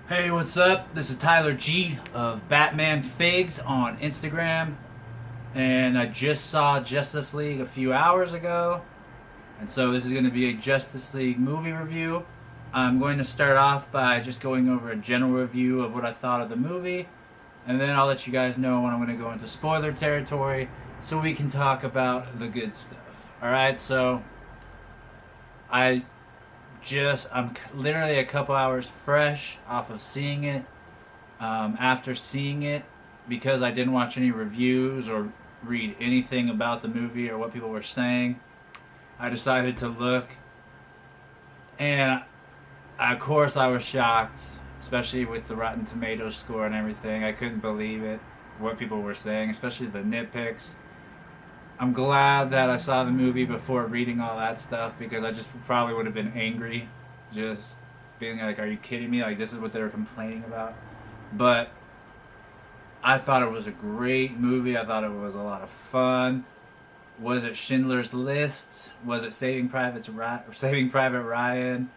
Hey, what's up? This is Tyler G of Batman Figs on Instagram, and I just saw Justice League a few hours ago, and so this is going to be a Justice League movie review. I'm going to start off by just going over a general review of what I thought of the movie, and then I'll let you guys know when I'm going to go into spoiler territory so we can talk about the good stuff. Alright, so I I'm literally a couple hours fresh off of seeing it. After seeing it, because I didn't watch any reviews or read anything about the movie or what people were saying, I decided to look, and of course I was shocked, especially with the Rotten Tomatoes score and everything. I couldn't believe it, what people were saying, especially the nitpicks. I'm glad that I saw the movie before reading all that stuff, because I just probably would have been angry, just being like, "Are you kidding me? Like, this is what they were complaining about." But I thought it was a great movie. I thought it was a lot of fun. Was it Schindler's List? Was it Saving Private Ryan?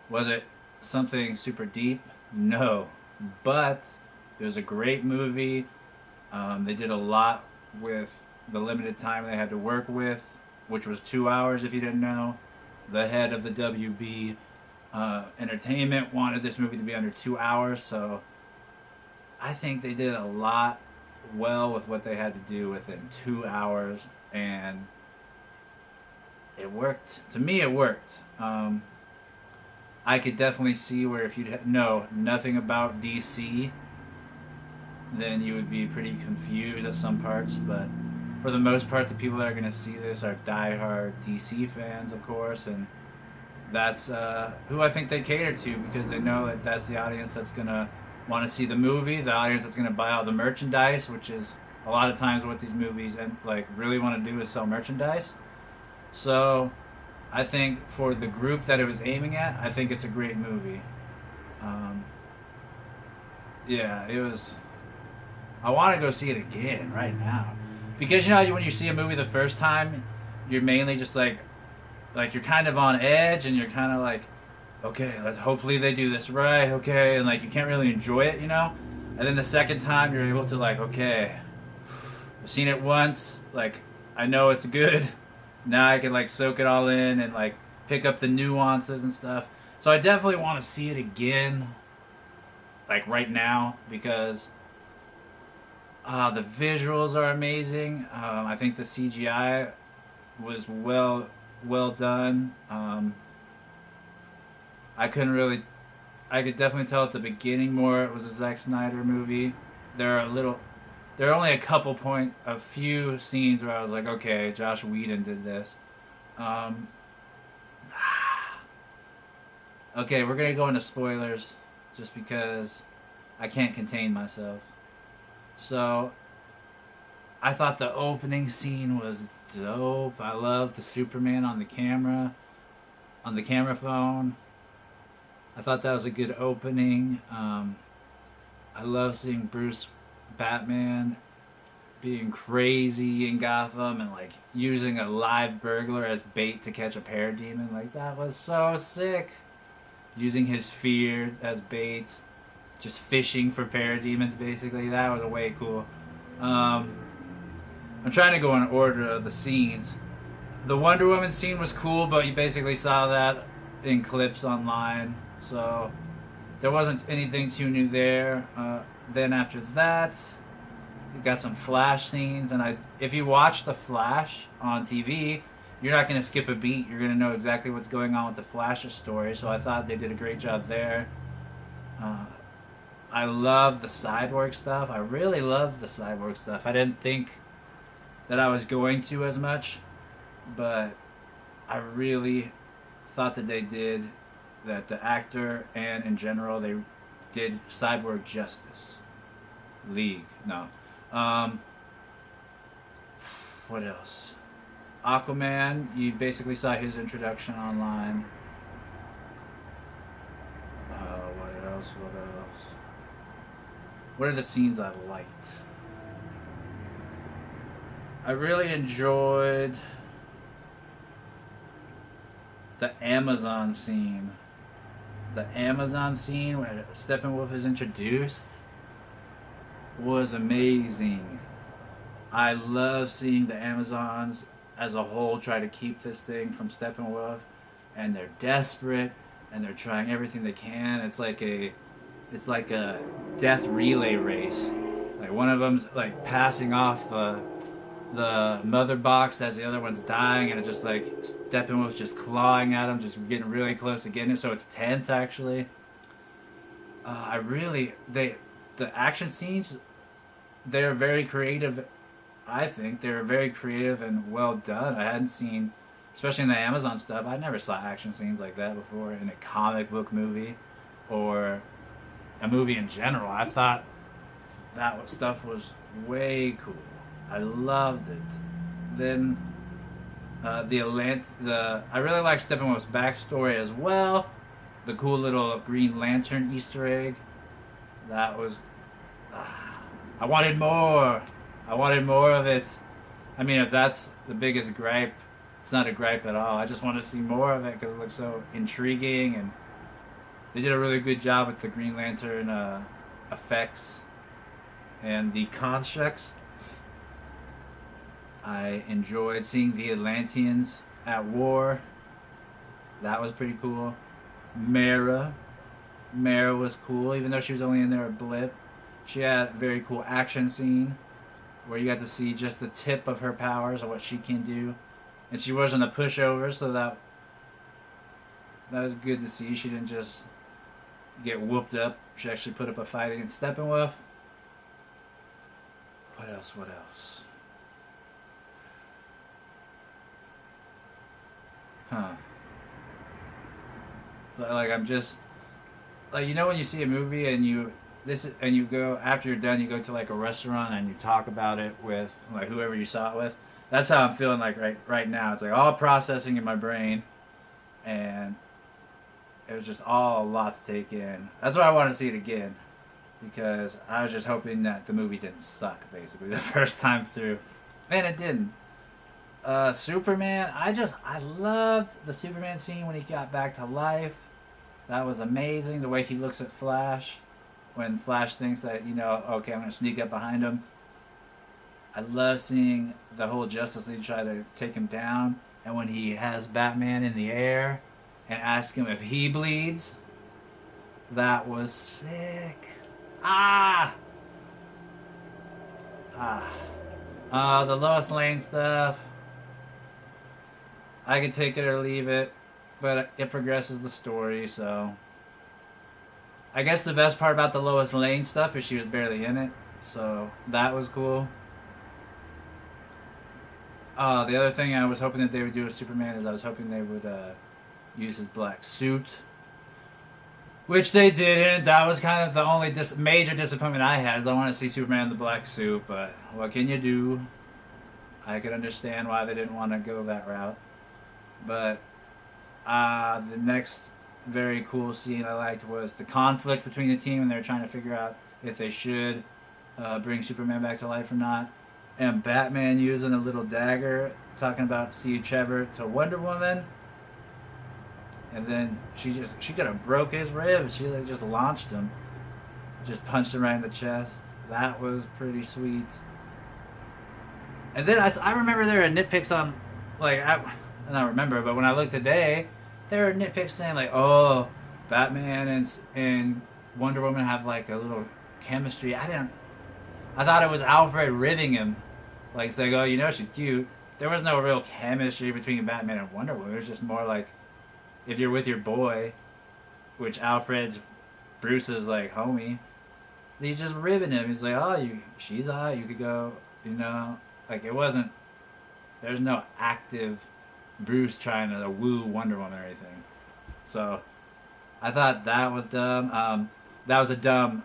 Was it something super deep? No, but it was a great movie. They did a lot with the limited time they had to work with, which was 2 hours. If you didn't know, the head of the WB Entertainment wanted this movie to be under 2 hours, so I think they did a lot well with what they had to do within 2 hours, and it worked. To me, it worked. I could definitely see where if you know nothing about DC, then you would be pretty confused at some parts, but for the most part, the people that are going to see this are diehard DC fans, of course, and that's who I think they cater to, because they know that that's the audience that's going to want to see the movie, the audience that's going to buy all the merchandise, which is a lot of times what these movies really want to do is sell merchandise. So I think for the group that it was aiming at, I think it's a great movie. Um, yeah, it was. I want to go see it again right now, because you know when you see a movie the first time, you're mainly just like you're kind of on edge, and you're kind of like, okay, hopefully they do this right, okay, and like you can't really enjoy it, you know. And then the second time, you're able to like, okay, I've seen it once, like I know it's good. Now I can like soak it all in and like pick up the nuances and stuff. So I definitely want to see it again, like right now, because the visuals are amazing. I think the CGI was well done. I couldn't really. I could definitely tell at the beginning more it was a Zack Snyder movie. There are a little. There are only a few scenes where I was like, okay, Josh Whedon did this. Um, okay, we're gonna go into spoilers, just because I can't contain myself. So, I thought the opening scene was dope. I loved the Superman on the camera phone. I thought that was a good opening. I love seeing Bruce Batman being crazy in Gotham and like using a live burglar as bait to catch a parademon. Like, that was so sick. Using his fear as bait, just fishing for parademons. Basically, that was way cool. Um, I'm trying to go in order of the scenes. The Wonder Woman scene was cool, but you basically saw that in clips online, so there wasn't anything too new there. Then after that, you got some Flash scenes, and if you watch the Flash on TV, you're not going to skip a beat. You're going to know exactly what's going on with the Flash's story. So I thought they did a great job there. Uh, I love the Cyborg stuff. I really love the Cyborg stuff. I didn't think that I was going to as much, but I really thought that the actor and in general they did Cyborg justice. League, no. What else? Aquaman, you basically saw his introduction online. What else? What else? What are the scenes I liked? I really enjoyed the Amazon scene the Amazon scene where Steppenwolf is introduced was amazing. I love seeing the Amazons as a whole try to keep this thing from Steppenwolf, and they're desperate and they're trying everything they can. It's like a death relay race. Like one of them's like passing off the mother box as the other one's dying, and it's just like Steppenwolf's just clawing at him, just getting really close to getting it. So it's tense actually. The action scenes, they're very creative. I think they're very creative and well done. I hadn't seen, especially in the Amazon stuff, I never saw action scenes like that before in a comic book movie or a movie in general. I thought stuff was way cool. I loved it. Then I really like Steppenwolf's backstory as well. The cool little Green Lantern Easter egg. That was. I wanted more. I wanted more of it. I mean, if that's the biggest gripe, it's not a gripe at all. I just want to see more of it because it looks so intriguing, and they did a really good job with the Green Lantern effects and the constructs. I enjoyed seeing the Atlanteans at war. That was pretty cool. Mara was cool, even though she was only in there a blip. She had a very cool action scene where you got to see just the tip of her powers and what she can do. And she wasn't a pushover, so that was good to see. She didn't just get whooped up. She actually put up a fight against Steppenwolf. What else? Huh. Like I'm just like, you know, when you see a movie and you go, after you're done, you go to like a restaurant and you talk about it with like whoever you saw it with. That's how I'm feeling like right now. It's like all processing in my brain, and it was just all a lot to take in. That's why I want to see it again, because I was just hoping that the movie didn't suck basically the first time through, and it didn't. Superman, I loved the Superman scene when he got back to life. That was amazing. The way he looks at Flash, when Flash thinks that, okay, I'm going to sneak up behind him. I love seeing the whole Justice League try to take him down. And when he has Batman in the air and asks him if he bleeds, that was sick. The Lois Lane stuff, I could take it or leave it, but it progresses the story, so I guess the best part about the Lois Lane stuff is she was barely in it, so that was cool. The other thing I was hoping that they would do with Superman is I was hoping they would use his black suit, which they didn't. That was kind of the only major disappointment I had, is I want to see Superman in the black suit, but what can you do? I could understand why they didn't want to go that route. But the next very cool scene I liked was the conflict between the team, and they're trying to figure out if they should bring Superman back to life or not. And Batman using a little dagger, talking about Steve Trevor to Wonder Woman. And then she could have broke his ribs. She just launched him. Just punched him right in the chest. That was pretty sweet. And then I remember there were nitpicks on, and I remember, but when I looked today, there were nitpicks saying like, oh, Batman and Wonder Woman have like a little chemistry. I thought it was Alfred ribbing him, like saying, oh, she's cute. There was no real chemistry between Batman and Wonder Woman. It was just more like, if you're with your boy, which Alfred's Bruce's like homie, he's just ribbing him. He's like, oh, she's hot. You could go, like it wasn't. There's no active Bruce trying to woo Wonder Woman or anything. So I thought that was dumb. That was a dumb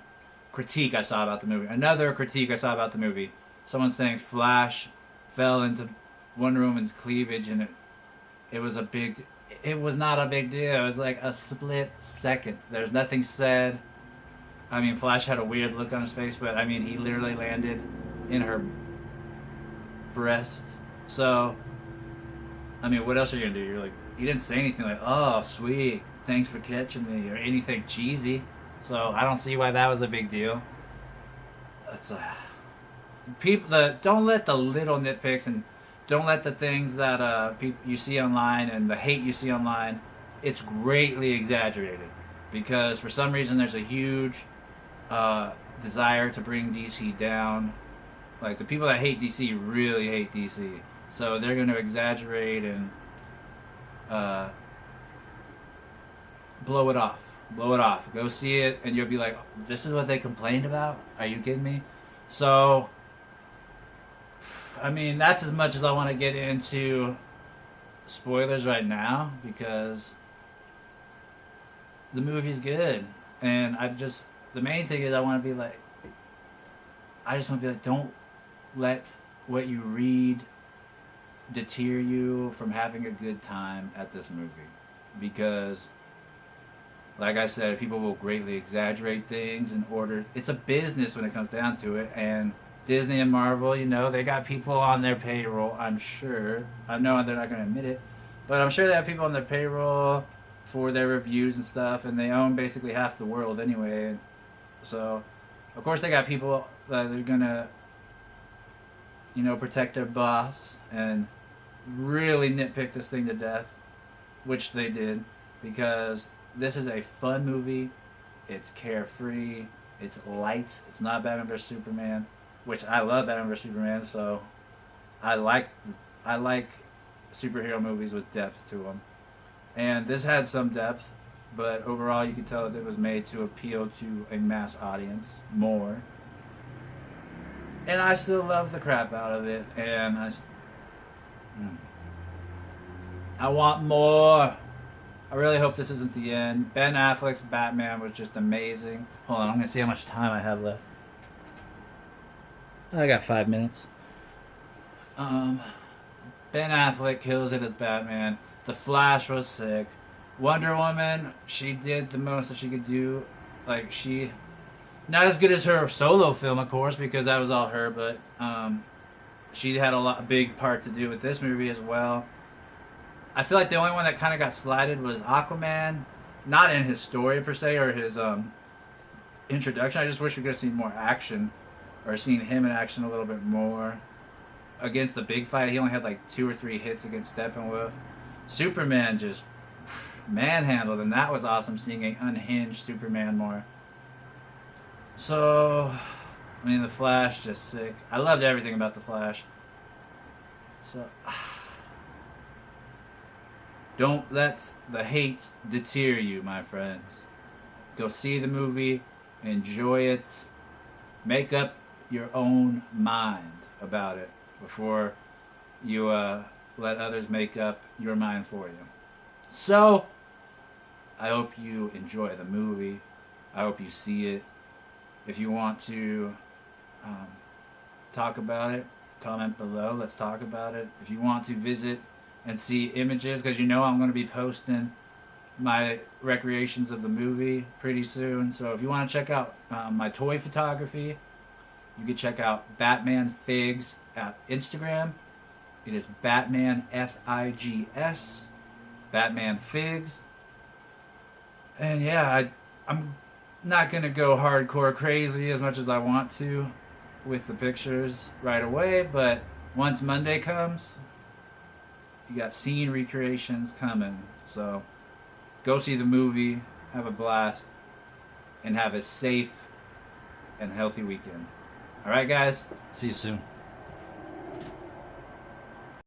critique I saw about the movie. Another critique I saw about the movie. Someone saying Flash fell into Wonder Woman's cleavage, and it was not a big deal. It was like a split second. There's nothing said. I mean, Flash had a weird look on his face, but I mean, he literally landed in her breast. So, I mean, what else are you gonna do? You're like, he didn't say anything like, oh, sweet. thanks for catching me or anything cheesy. So I don't see why that was a big deal. That's people that don't let the little nitpicks and don't let the things that people you see online and the hate you see online. It's greatly exaggerated because for some reason there's a huge desire to bring DC down. Like the people that hate DC really hate DC, so they're going to exaggerate and blow it off. Blow it off. Go see it, and you'll be like, "This is what they complained about? Are you kidding me?" So, I mean, that's as much as I want to get into spoilers right now because the movie's good, and the main thing is I want to be like, I just want to be like, don't let what you read deter you from having a good time at this movie, because like I said, people will greatly exaggerate things in order. It's a business when it comes down to it, and Disney and Marvel, they got people on their payroll. I'm sure. I know they're not going to admit it, but I'm sure they have people on their payroll for their reviews and stuff, and they own basically half the world anyway. So, of course, they got people that are going to, protect their boss and really nitpick this thing to death, which they did, because this is a fun movie. It's carefree. It's light. It's not Batman vs Superman, which I love Batman vs Superman. So I like superhero movies with depth to them, and this had some depth, but overall you can tell that it was made to appeal to a mass audience more. And I still love the crap out of it, and I want more. I really hope this isn't the end. Ben Affleck's Batman was just amazing. Hold on, I'm going to see how much time I have left. I got 5 minutes. Ben Affleck kills it as Batman. The Flash was sick. Wonder Woman, she did the most that she could do. Like, not as good as her solo film, of course, because that was all her, but she had a big part to do with this movie as well. I feel like the only one that kind of got slighted was Aquaman. Not in his story per se or his introduction. I just wish we could have seen more action or seen him in action a little bit more. Against the big fight, he only had like 2 or 3 hits against Steppenwolf. Superman just manhandled, and that was awesome seeing a unhinged Superman more. So, I mean, the Flash, just sick. I loved everything about the Flash. So... don't let the hate deter you, my friends. Go see the movie, enjoy it, make up your own mind about it before you let others make up your mind for you. So, I hope you enjoy the movie. I hope you see it. If you want to talk about it, comment below. Let's talk about it. If you want to visit and see images, because I'm going to be posting my recreations of the movie pretty soon. So if you want to check out my toy photography, you can check out Batman Figs at Instagram. It is Batman Figs, Batman Figs. And yeah, I'm not going to go hardcore crazy as much as I want to with the pictures right away, but once Monday comes, you got scene recreations coming. So go see the movie, have a blast, and have a safe and healthy weekend. All right, guys. See you soon.